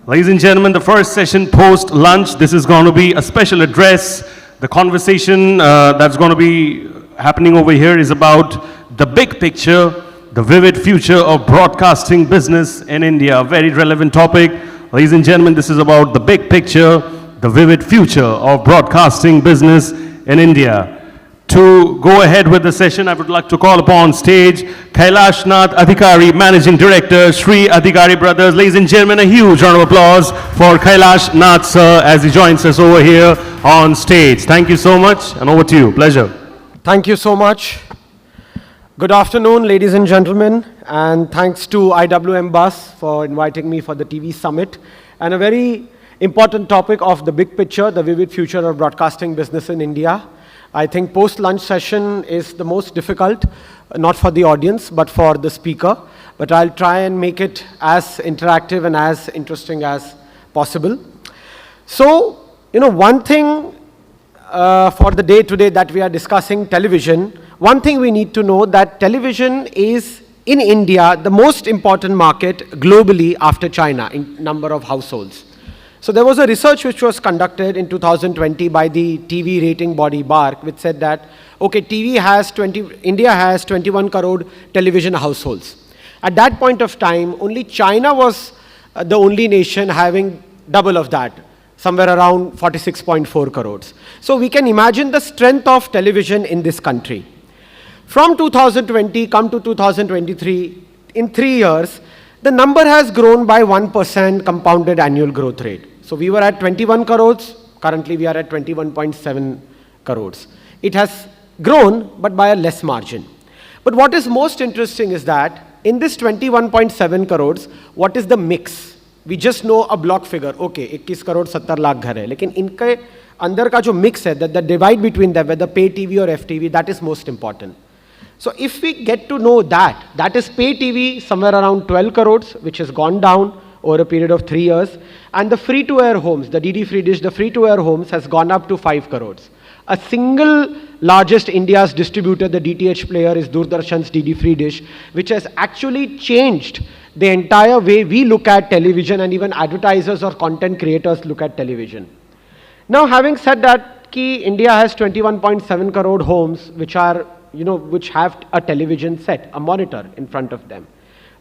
Ladies and gentlemen, the first session post-lunch, this is going to be a special address. The conversation that's going to be happening over here is about the big picture, the vivid future of broadcasting business in India. A very relevant topic. Ladies and gentlemen, this is about the big picture, the vivid future of broadcasting business in India. To go ahead with the session, I would like to call upon stage Kailashnath Adhikari, Managing Director, Shri Adhikari Brothers. Ladies and gentlemen, a huge round of applause for Kailashnath sir as he joins us over here on stage. Thank you so much, and over to you. Pleasure. Thank you so much. Good afternoon, ladies and gentlemen, and thanks to IWMBuzz for inviting me for the TV Summit, and a very important topic of the big picture, the vivid future of broadcasting business in India. I think post-lunch session is the most difficult, not for the audience, but for the speaker. But I'll try and make it as interactive and as interesting as possible. So, one thing for the day today that we are discussing television, one thing we need to know that television is, in India, the most important market globally after China in number of households. So there was a research which was conducted in 2020 by the TV rating body BARC, which said that, okay, India has 21 crore television households. At that point of time, only China was the only nation having double of that, somewhere around 46.4 crores. So we can imagine the strength of television in this country. From 2020 come to 2023, in 3 years, the number has grown by 1% compounded annual growth rate. So we were at 21 crores, currently we are at 21.7 crores. It has grown, but by a less margin. But what is most interesting is that in this 21.7 crores, what is the mix? We just know a block figure, okay, 21 crore 70 lakh ghar hai. Lekin inke andar ka jo mix hai, that the divide between them, whether pay TV or FTV, that is most important. So if we get to know that is pay TV somewhere around 12 crores, which has gone down over a period of 3 years, and the free-to-air homes, the DD free dish, the free-to-air homes has gone up to 5 crores. A single largest India's distributor, the DTH player, is Doordarshan's DD free dish, which has actually changed the entire way we look at television, and even advertisers or content creators look at television. Now, having said that, India has 21.7 crore homes which have a television set, a monitor in front of them.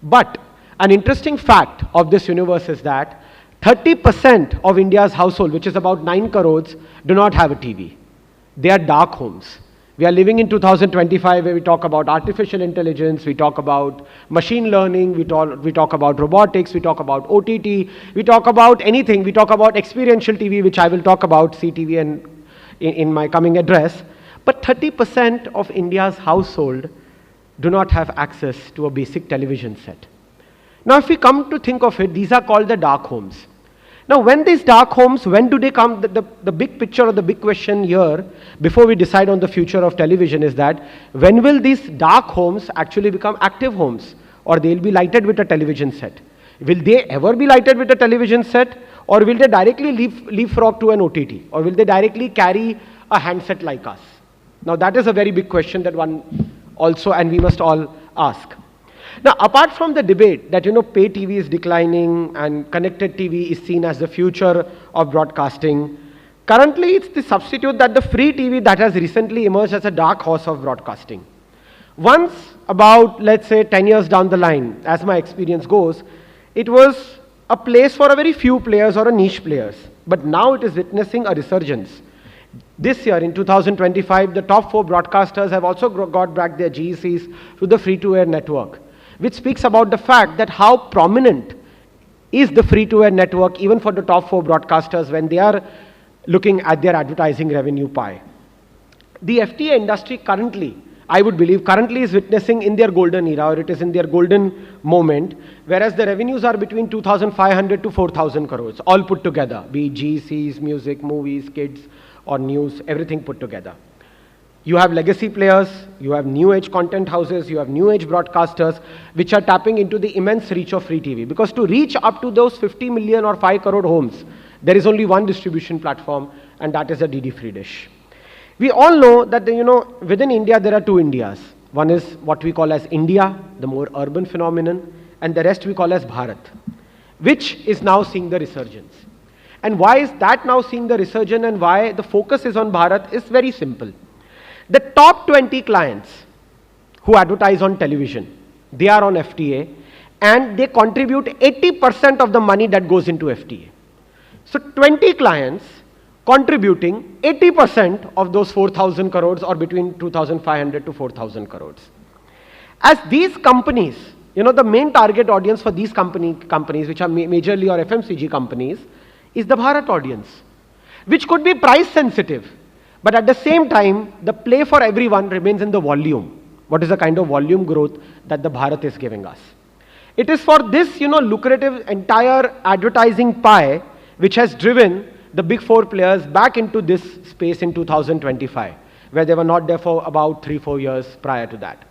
But an interesting fact of this universe is that 30% of India's household, which is about 9 crores, do not have a TV. They are dark homes. We are living in 2025 where we talk about artificial intelligence, we talk about machine learning, we talk about robotics, we talk about OTT, we talk about anything, we talk about experiential TV, which I will talk about, CTV, and in my coming address. But 30% of India's household do not have access to a basic television set. Now, if we come to think of it, these are called the dark homes. Now, when these dark homes, when do they come? The big picture or the big question here, before we decide on the future of television, is that when will these dark homes actually become active homes, or they'll be lighted with a television set? Will they ever be lighted with a television set, or will they directly leapfrog to an OTT, or will they directly carry a handset like us? Now, that is a very big question that one also, and we must all ask. Now, apart from the debate that, pay TV is declining and connected TV is seen as the future of broadcasting, currently it's the substitute that the free TV that has recently emerged as a dark horse of broadcasting. Once, about, let's say, 10 years down the line, as my experience goes, it was a place for a very few players or a niche players. But now it is witnessing a resurgence. This year, in 2025, the top 4 broadcasters have also got back their GECs to the free-to-air network, which speaks about the fact that how prominent is the free-to-air network even for the top 4 broadcasters when they are looking at their advertising revenue pie. The FTA industry currently, I would believe, currently is witnessing in their golden era, or it is in their golden moment, whereas the revenues are between 2,500 to 4,000 crores, all put together, be it GECs, music, movies, kids, or news, everything put together. You have legacy players, you have new age content houses, you have new age broadcasters, which are tapping into the immense reach of free TV. Because to reach up to those 50 million or 5 crore homes, there is only one distribution platform, and that is a DD free dish. We all know that, within India, there are 2 Indias. One is what we call as India, the more urban phenomenon, and the rest we call as Bharat. which is now seeing the resurgence. And why is that now seeing the resurgence and why the focus is on Bharat is very simple. The top 20 clients who advertise on television, they are on FTA and they contribute 80% of the money that goes into FTA. So 20 clients contributing 80% of those 4,000 crores or between 2,500 to 4,000 crores. As these companies, the main target audience for these companies which are majorly or FMCG companies is the Bharat audience, which could be price sensitive. But at the same time, the play for everyone remains in the volume. What is the kind of volume growth that the Bharat is giving us? It is for this, lucrative entire advertising pie which has driven the big four players back into this space in 2025, where they were not there for about 3-4 years prior to that.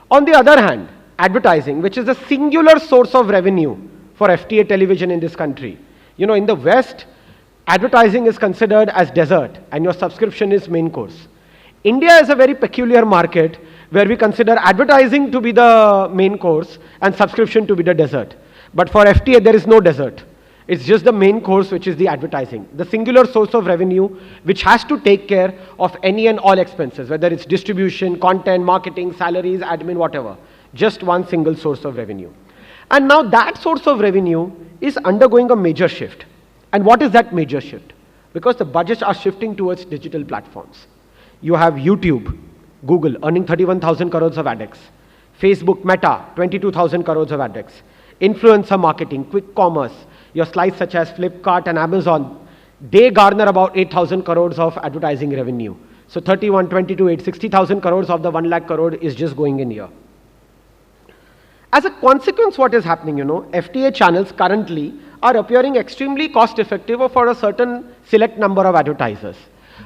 On the other hand, advertising, which is a singular source of revenue for FTA television in this country. In the West, advertising is considered as dessert and your subscription is main course. India is a very peculiar market where we consider advertising to be the main course and subscription to be the dessert. But for FTA, there is no dessert. It's just the main course, which is the advertising, the singular source of revenue, which has to take care of any and all expenses, whether it's distribution, content, marketing, salaries, admin, whatever. Just one single source of revenue. And now that source of revenue is undergoing a major shift. And what is that major shift? Because the budgets are shifting towards digital platforms. You have YouTube, Google earning 31,000 crores of AdEx, Facebook, Meta, 22,000 crores of AdEx, influencer marketing, quick commerce, your slides such as Flipkart and Amazon, they garner about 8,000 crores of advertising revenue. So 31, 22, 8, 60,000 crores of the 1 lakh crore is just going in here. As a consequence, what is happening, FTA channels currently are appearing extremely cost effective for a certain select number of advertisers.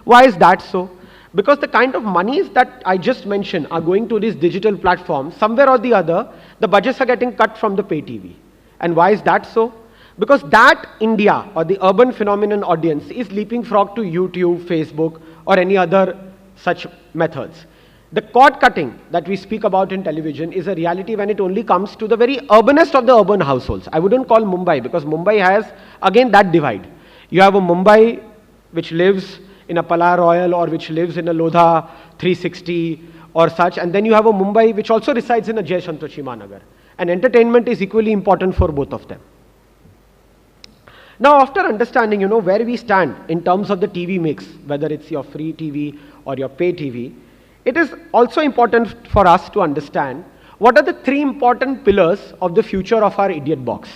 Why is that so? Because the kind of monies that I just mentioned are going to these digital platforms, somewhere or the other, the budgets are getting cut from the pay TV. And why is that so? Because that India or the urban phenomenon audience is leaping frog to YouTube, Facebook, or any other such methods. The cord cutting that we speak about in television is a reality when it only comes to the very urbanest of the urban households. I wouldn't call Mumbai, because Mumbai has, again, that divide. You have a Mumbai which lives in a Pala Royal or which lives in a Lodha 360 or such, and then you have a Mumbai which also resides in a Jai Santoshi Mahanagar. And entertainment is equally important for both of them. Now, after understanding, where we stand in terms of the TV mix, whether it's your free TV or your pay TV, it is also important for us to understand what are the 3 important pillars of the future of our idiot box.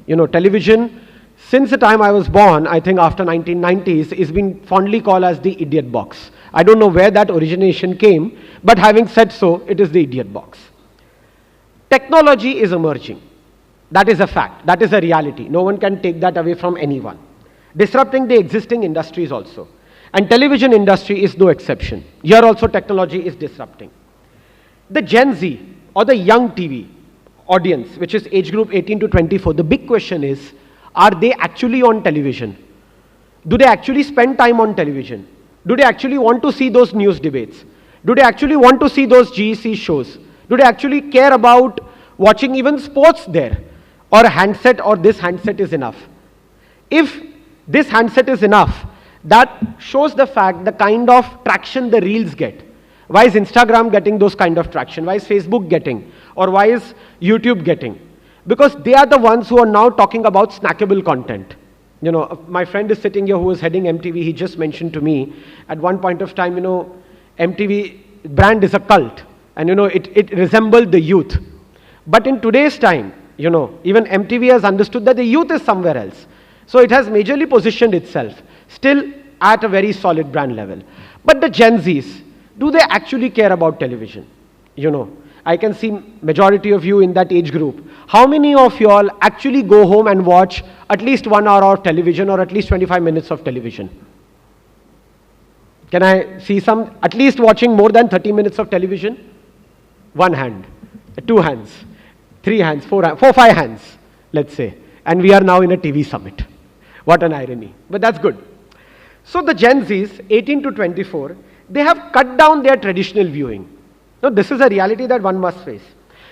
Television, since the time I was born, I think after 1990s, is been fondly called as the idiot box. I don't know where that origination came, but having said so, it is the idiot box. Technology is emerging. That is a fact. That is a reality. No one can take that away from anyone. Disrupting the existing industries also. And television industry is no exception. Here also technology is disrupting. The Gen Z or the young TV audience, which is age group 18 to 24, the big question is, are they actually on television? Do they actually spend time on television? Do they actually want to see those news debates? Do they actually want to see those GEC shows? Do they actually care about watching even sports there? Or a handset, or this handset is enough? If this handset is enough, that shows the fact, the kind of traction the reels get. Why is Instagram getting those kind of traction? Why is Facebook getting? Or why is YouTube getting? Because they are the ones who are now talking about snackable content. My friend is sitting here who is heading MTV. He just mentioned to me at one point of time, MTV brand is a cult. And, it resembled the youth. But in today's time, even MTV has understood that the youth is somewhere else. So it has majorly positioned itself, still at a very solid brand level. But the Gen Zs, do they actually care about television? I can see majority of you in that age group. How many of you all actually go home and watch at least 1 hour of television or at least 25 minutes of television? Can I see some at least watching more than 30 minutes of television? 1 hand, 2 hands, 3 hands, 4 hands, 4, 5 hands, let's say. And we are now in a TV summit. What an irony. But that's good. So the Gen Zs, 18 to 24, they have cut down their traditional viewing. Now this is a reality that one must face.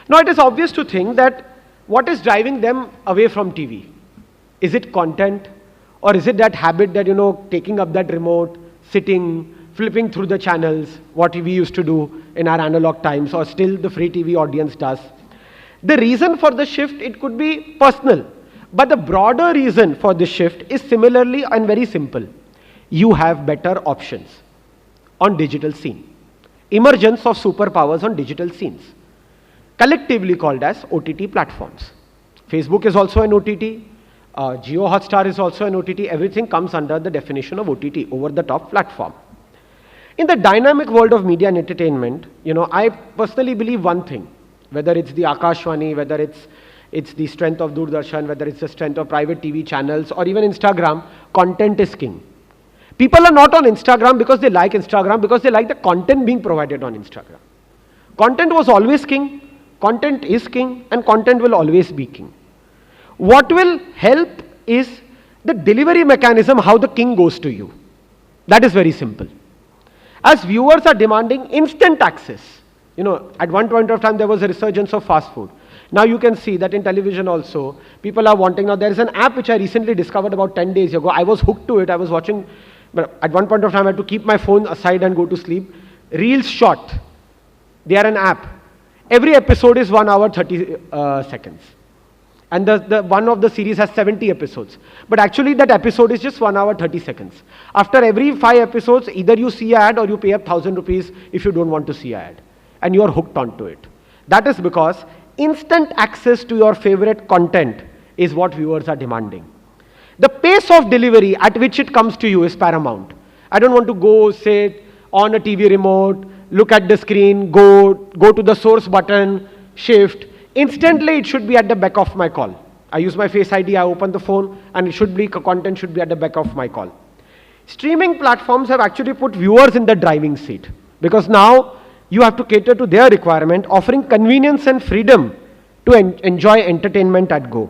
Now it is obvious to think that What is driving them away from TV? Is it content? Or is it that habit that, taking up that remote, sitting, flipping through the channels, what we used to do in our analog times, or still the free TV audience does? The reason for the shift, it could be personal. But the broader reason for this shift is similarly and very simple. You have better options on digital scene. Emergence of superpowers on digital scenes, collectively called as OTT platforms. Facebook is also an OTT. Jio Hotstar is also an OTT. Everything comes under the definition of OTT, over-the-top platform. In the dynamic world of media and entertainment, I personally believe one thing, whether it's the Akashvani, whether it's the strength of Doordarshan, whether it's the strength of private TV channels, or even Instagram, content is king. People are not on Instagram because they like Instagram, because they like the content being provided on Instagram. Content was always king, content is king, and content will always be king. What will help is the delivery mechanism, how the king goes to you. That is very simple. As viewers are demanding instant access, at one point of time there was a resurgence of fast food. Now you can see that in television also, people are wanting, now there is an app which I recently discovered about 10 days ago. I was hooked to it, I was watching, but at one point of time I had to keep my phone aside and go to sleep. Reels Short, they are an app. Every episode is 1 hour 30 seconds. And the one of the series has 70 episodes. But actually that episode is just 1 hour 30 seconds. After every 5 episodes, either you see an ad or you pay up 1,000 rupees if you don't want to see an ad. And you are hooked onto it. That is because instant access to your favorite content is what viewers are demanding. The pace of delivery at which it comes to you is paramount. I don't want to go sit on a TV remote, look at the screen, go to the source button, shift. Instantly, it should be at the back of my call. I use my Face ID, I open the phone, and content should be at the back of my call. Streaming platforms have actually put viewers in the driving seat, because now you have to cater to their requirement, offering convenience and freedom to enjoy entertainment at go.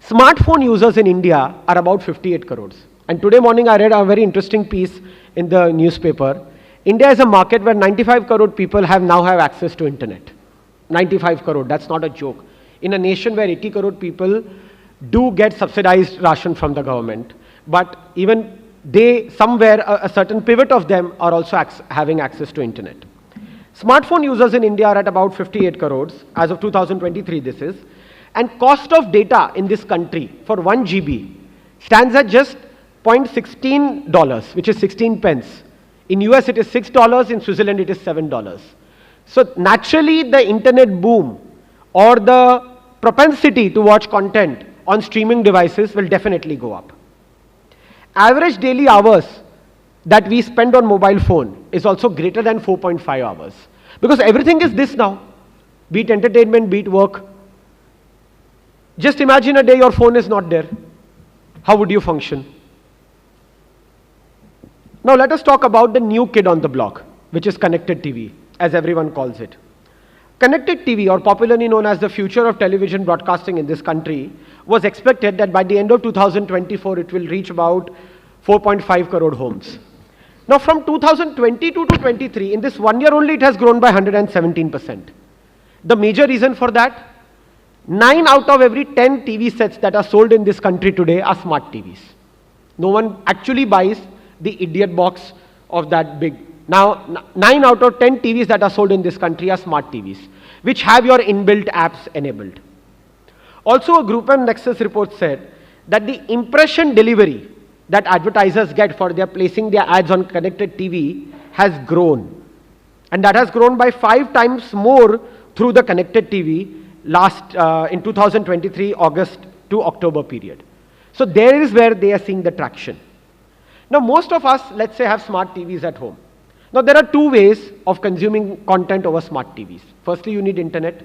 Smartphone users in India are about 58 crores. And today morning I read a very interesting piece in the newspaper. India is a market where 95 crore people now have access to internet. 95 crore, that's not a joke. In a nation where 80 crore people do get subsidized ration from the government, but even somewhere a certain pivot of them are also having access to internet. Smartphone users in India are at about 58 crores, as of 2023 this is, and cost of data in this country for 1 GB stands at just $0.16, which is 16 pence. In US it is $6, in Switzerland it is $7. So naturally the internet boom or the propensity to watch content on streaming devices will definitely go up. Average daily hours that we spend on mobile phone is also greater than 4.5 hours. Because everything is this now, be it entertainment, be it work. Just imagine a day your phone is not there. How would you function? Now let us talk about the new kid on the block, which is connected TV, as everyone calls it. Connected TV, or popularly known as the future of television broadcasting in this country, was expected that by the end of 2024 it will reach about 4.5 crore homes. Now from 2022 to 23, in this 1 year only, it has grown by 117%. The major reason for that, 9 out of every 10 TV sets that are sold in this country today are smart TVs. No one actually buys the idiot box of that big. Now, 9 out of 10 TVs that are sold in this country are smart TVs, which have your inbuilt apps enabled. Also, a Group M Nexus report said that the impression delivery that advertisers get for their placing their ads on connected TV has grown. And that has grown by 5 times more through the connected TV in 2023 August to October period. So there is where they are seeing the traction. Now most of us, let's say, have smart TVs at home. Now there are 2 ways of consuming content over smart TVs. Firstly, you need internet.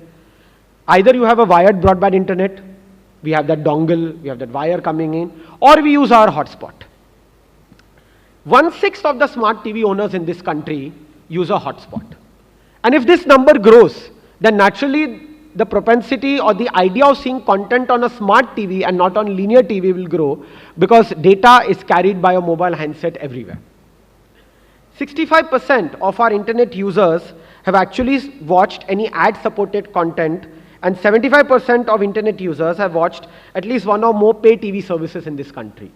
Either you have a wired broadband internet, we have that dongle, we have that wire coming in, or we use our hotspot. 1/6 of the smart TV owners in this country use a hotspot. And if this number grows, then naturally the propensity or the idea of seeing content on a smart TV and not on linear TV will grow, because data is carried by a mobile handset everywhere. 65% of our internet users have actually watched any ad-supported content, And 75% of internet users have watched at least one or more pay TV services in this country.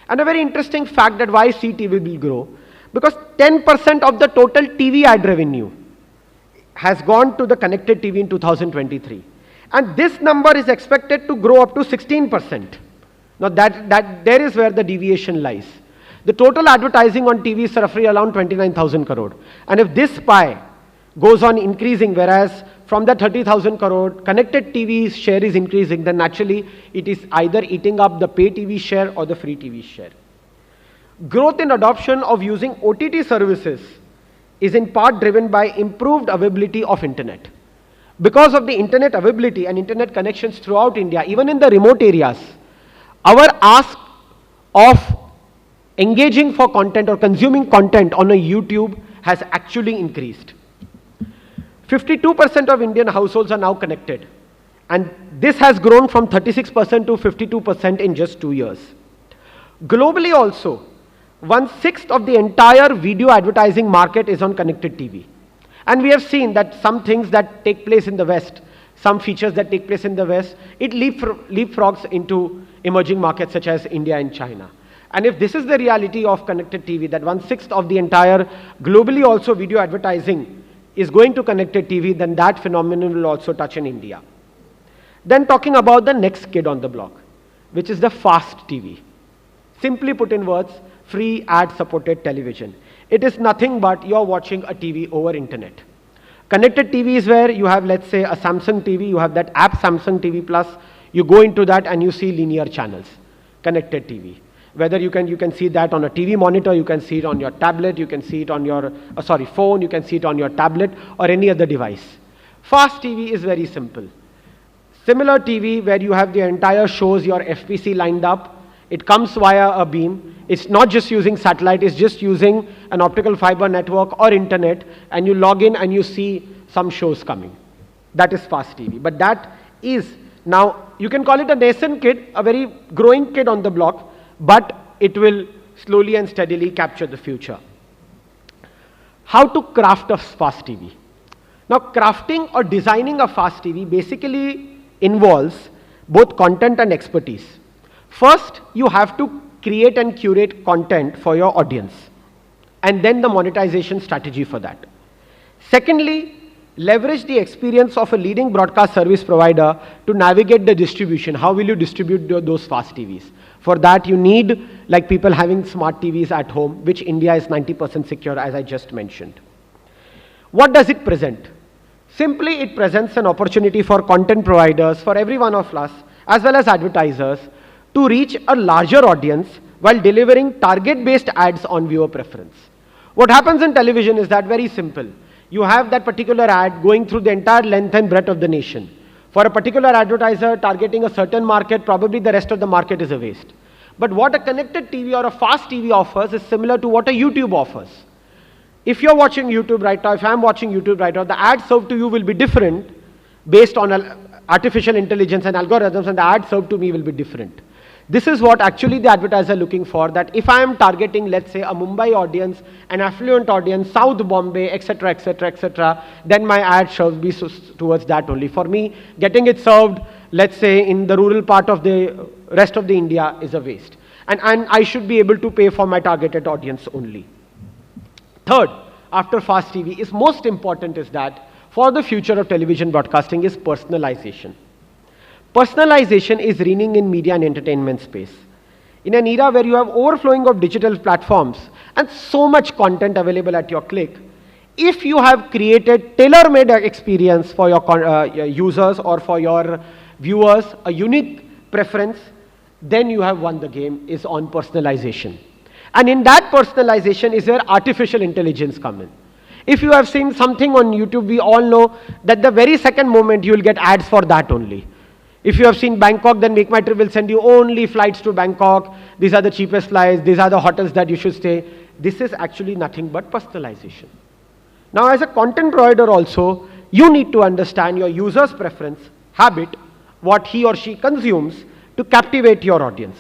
And a very interesting fact that why CTV will grow, because 10% of the total TV ad revenue has gone to the connected TV in 2023. And this number is expected to grow up to 16%. Now there is where the deviation lies. The total advertising on TV is roughly around 29,000 crore. And if this pie goes on increasing, whereas from the 30,000 crore, connected TV's share is increasing, then naturally it is either eating up the pay TV share or the free TV share. Growth in adoption of using OTT services is in part driven by improved availability of internet. Because of the internet availability and internet connections throughout India, even in the remote areas, our ask of engaging for content or consuming content on a YouTube has actually increased. 52% of Indian households are now connected, and this has grown from 36% to 52% in just 2 years. Globally also, 1/6 of the entire video advertising market is on connected TV. And we have seen that some things that take place in the West, some features that take place in the West, it leapfrogs into emerging markets such as India and China. And if this is the reality of connected TV, that 1/6 of the entire globally also video advertising is going to connected TV, then that phenomenon will also touch in India. Then talking about the next kid on the block, which is the fast TV. Simply put in words, free ad-supported television. It is nothing but you're watching a TV over internet. Connected TV is where you have, let's say, a Samsung TV, you have that app Samsung TV Plus, you go into that and you see linear channels, connected TV. Whether you can see that on a TV monitor, you can see it on your tablet, you can see it on your, phone, you can see it on your tablet or any other device. Fast TV is very simple. Similar TV where you have the entire shows, your FPC lined up, it comes via a beam. It's not just using satellite, it's just using an optical fiber network or internet, and you log in and you see some shows coming. That is fast TV. But that is, now you can call it a nascent kid, a very growing kid on the block, but it will slowly and steadily capture the future. How to craft a fast TV? Now, crafting or designing a fast TV basically involves both content and expertise. First, you have to create and curate content for your audience, and then the monetization strategy for that. Secondly, leverage the experience of a leading broadcast service provider to navigate the distribution. How will you distribute those fast TVs? For that, you need, like people having smart TVs at home, which India is 90% secure, as I just mentioned. What does it present? Simply, it presents an opportunity for content providers, for every one of us, as well as advertisers, to reach a larger audience while delivering target-based ads on viewer preference. What happens in television is that very simple. You have that particular ad going through the entire length and breadth of the nation. For a particular advertiser targeting a certain market, probably the rest of the market is a waste. But what a connected TV or a fast TV offers is similar to what a YouTube offers. If you're watching YouTube right now, if I'm watching YouTube right now, the ad served to you will be different based on artificial intelligence and algorithms, and the ad served to me will be different. This is what actually the advertiser looking for, that if I am targeting, let's say, a Mumbai audience, an affluent audience, South Bombay, etc., etc., etc., then my ad should be towards that only. For me, getting it served, let's say, in the rural part of the rest of the India is a waste. And I should be able to pay for my targeted audience only. Third, after fast TV, is most important is that for the future of television broadcasting is personalization. Personalization is reigning in media and entertainment space. In an era where you have overflowing of digital platforms and so much content available at your click, if you have created tailor-made experience for your users or for your viewers, a unique preference, then you have won the game, is on personalization. And in that personalization is where artificial intelligence comes in. If you have seen something on YouTube, we all know that the very second moment you will get ads for that only. If you have seen Bangkok, then Make My Trip will send you only flights to Bangkok. These are the cheapest flights. These are the hotels that you should stay. This is actually nothing but personalization. Now, as a content provider also, you need to understand your user's preference, habit, what he or she consumes to captivate your audience.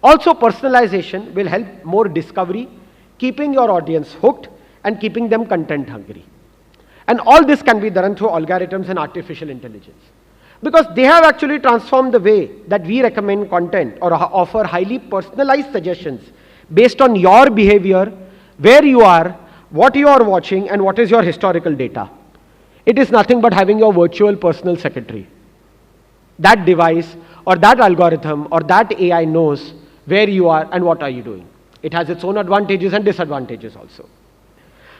Also, personalization will help more discovery, keeping your audience hooked and keeping them content hungry. And all this can be done through algorithms and artificial intelligence. Because they have actually transformed the way that we recommend content or offer highly personalized suggestions based on your behavior, where you are, what you are watching, and what is your historical data. It is nothing but having your virtual personal secretary. That device or that algorithm or that AI knows where you are and what are you doing. It has its own advantages and disadvantages also.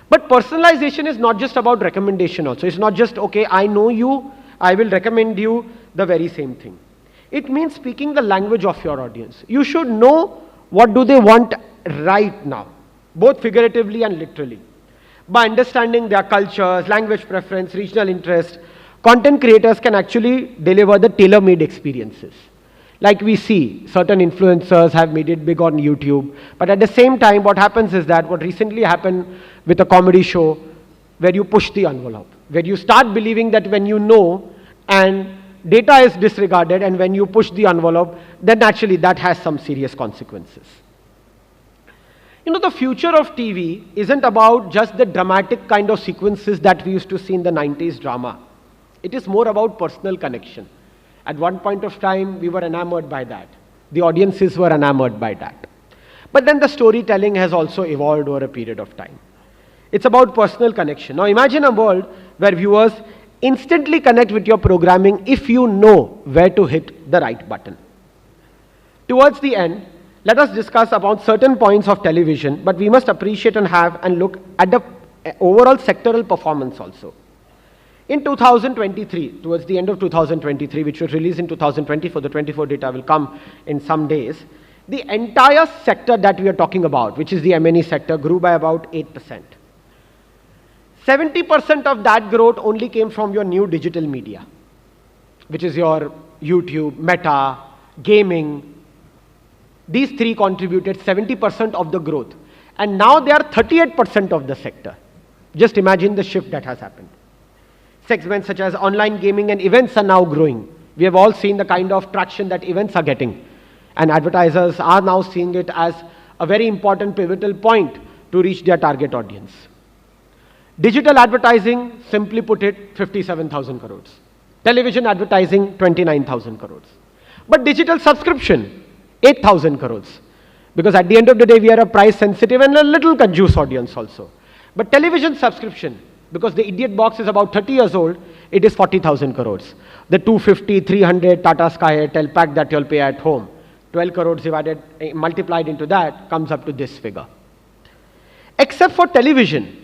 But personalization is not just about recommendation also. It's not just, okay, I know you, I will recommend you the very same thing. It means speaking the language of your audience. You should know what do they want right now, both figuratively and literally. By understanding their cultures, language preference, regional interest, content creators can actually deliver the tailor-made experiences. Like we see, certain influencers have made it big on YouTube, but at the same time, what happens is that what recently happened with a comedy show where you push the envelope, where you start believing that when you know and data is disregarded and when you push the envelope, then actually that has some serious consequences. You know, the future of TV isn't about just the dramatic kind of sequences that we used to see in the 90s drama. It is more about personal connection. At one point of time, we were enamored by that. The audiences were enamored by that. But then the storytelling has also evolved over a period of time. It's about personal connection. Now imagine a world where viewers instantly connect with your programming if you know where to hit the right button. Towards the end, let us discuss about certain points of television, but we must appreciate and have and look at the overall sectoral performance also. In 2023, towards the end of 2023, which was released in 2024, the 24 data will come in some days, the entire sector that we are talking about, which is the M&E sector, grew by about 8%. 70% of that growth only came from your new digital media, which is your YouTube, Meta, gaming. These three contributed 70% of the growth. And now they are 38% of the sector. Just imagine the shift that has happened. Segments such as online gaming and events are now growing. We have all seen the kind of traction that events are getting. And advertisers are now seeing it as a very important pivotal point to reach their target audience. Digital advertising, simply put it, 57,000 crores. Television advertising, 29,000 crores. But digital subscription, 8,000 crores. Because at the end of the day, we are a price sensitive and a little conjuice audience also. But television subscription, because the idiot box is about 30 years old, it is 40,000 crores. The 250, 300 Tata Sky Airtel pack that you'll pay at home, 12 crores multiplied into that comes up to this figure. Except for television,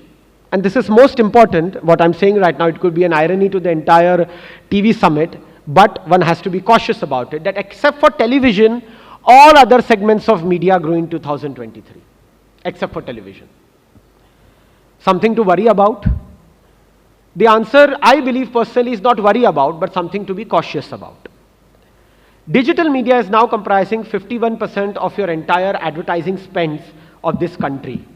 and this is most important, what I'm saying right now, it could be an irony to the entire TV summit, but one has to be cautious about it, that except for television, all other segments of media grew in 2023, except for television. Something to worry about? The answer, I believe personally, is not worry about, but something to be cautious about. Digital media is now comprising 51% of your entire advertising spends of this country,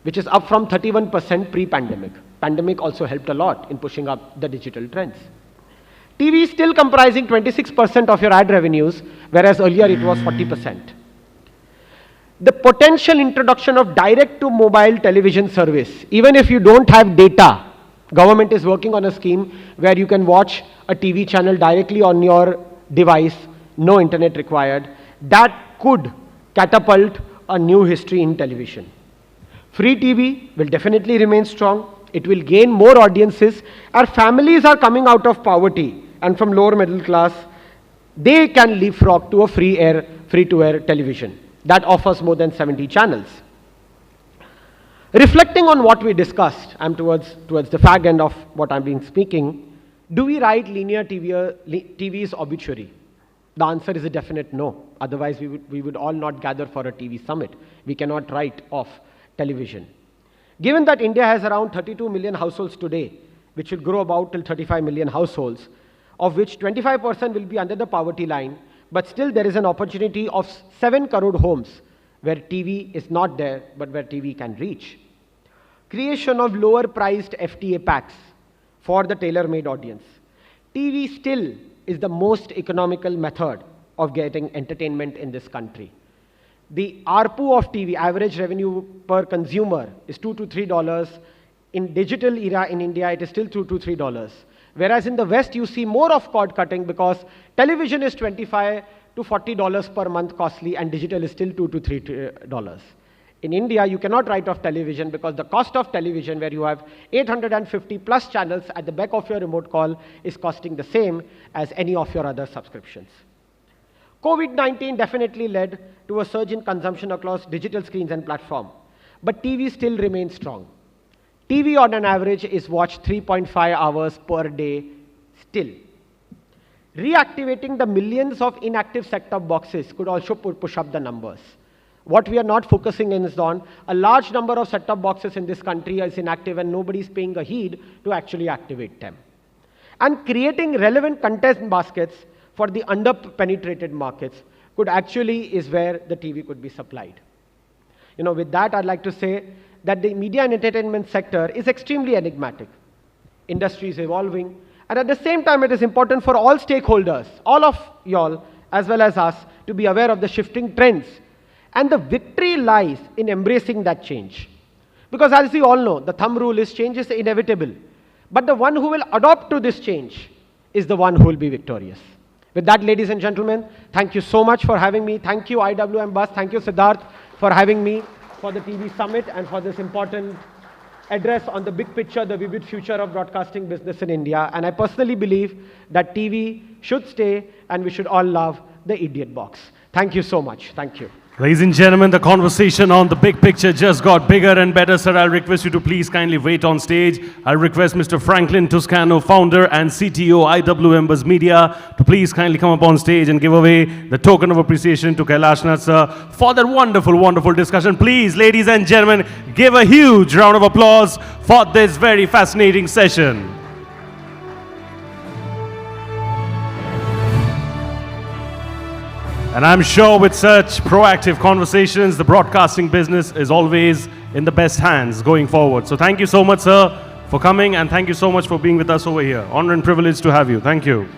which is up from 31% pre-pandemic. Pandemic also helped a lot in pushing up the digital trends. TV is still comprising 26% of your ad revenues, whereas earlier it was 40%. The potential introduction of direct-to-mobile television service, even if you don't have data, government is working on a scheme where you can watch a TV channel directly on your device, no internet required. That could catapult a new history in television. Free TV will definitely remain strong. It will gain more audiences. Our families are coming out of poverty and from lower middle class. They can leapfrog to a free-to-air television that offers more than 70 channels. Reflecting on what we discussed, I'm towards the fag end of what I've been speaking, do we write linear TV's obituary? The answer is a definite no. Otherwise, we would all not gather for a TV summit. We cannot write off television. Given that India has around 32 million households today, which will grow about till 35 million households, of which 25% will be under the poverty line, but still there is an opportunity of 7 crore homes where TV is not there, but where TV can reach. Creation of lower priced FTA packs for the tailor-made audience. TV still is the most economical method of getting entertainment in this country. The ARPU of TV, average revenue per consumer, is $2 to $3. In digital era in India, it is still $2 to $3. Whereas in the West, you see more of cord cutting because television is $25 to $40 per month costly and digital is still $2 to $3. In India, you cannot write off television because the cost of television, where you have 850 plus channels at the back of your remote call, is costing the same as any of your other subscriptions. COVID-19 definitely led to a surge in consumption across digital screens and platform, but TV still remains strong. TV on an average is watched 3.5 hours per day still. Reactivating the millions of inactive set-top boxes could also push up the numbers. What we are not focusing in is on a large number of set-top boxes in this country is inactive and nobody's paying a heed to actually activate them. And creating relevant content baskets for the under-penetrated markets could actually is where the TV could be supplied. With that, I'd like to say that the media and entertainment sector is extremely enigmatic. Industry is evolving, and at the same time, it is important for all stakeholders, all of y'all, as well as us, to be aware of the shifting trends. And the victory lies in embracing that change. Because as we all know, the thumb rule is change is inevitable. But the one who will adopt to this change is the one who will be victorious. With that, ladies and gentlemen, thank you so much for having me. Thank you, IWMBuzz. Thank you, Siddharth, for having me for the TV Summit and for this important address on the big picture, the vivid future of broadcasting business in India. And I personally believe that TV should stay and we should all love the idiot box. Thank you so much. Thank you. Ladies and gentlemen, the conversation on the big picture just got bigger and better. Sir, I'll request you to please kindly wait on stage. I'll request Mr. Franklin Toscano, founder and CTO, IWMBuzz Media, to please kindly come up on stage and give away the token of appreciation to Kailashnath, sir, for that wonderful, wonderful discussion. Please, ladies and gentlemen, give a huge round of applause for this very fascinating session. And I'm sure with such proactive conversations, the broadcasting business is always in the best hands going forward. So thank you so much, sir, for coming, and thank you so much for being with us over here. Honor and privilege to have you. Thank you.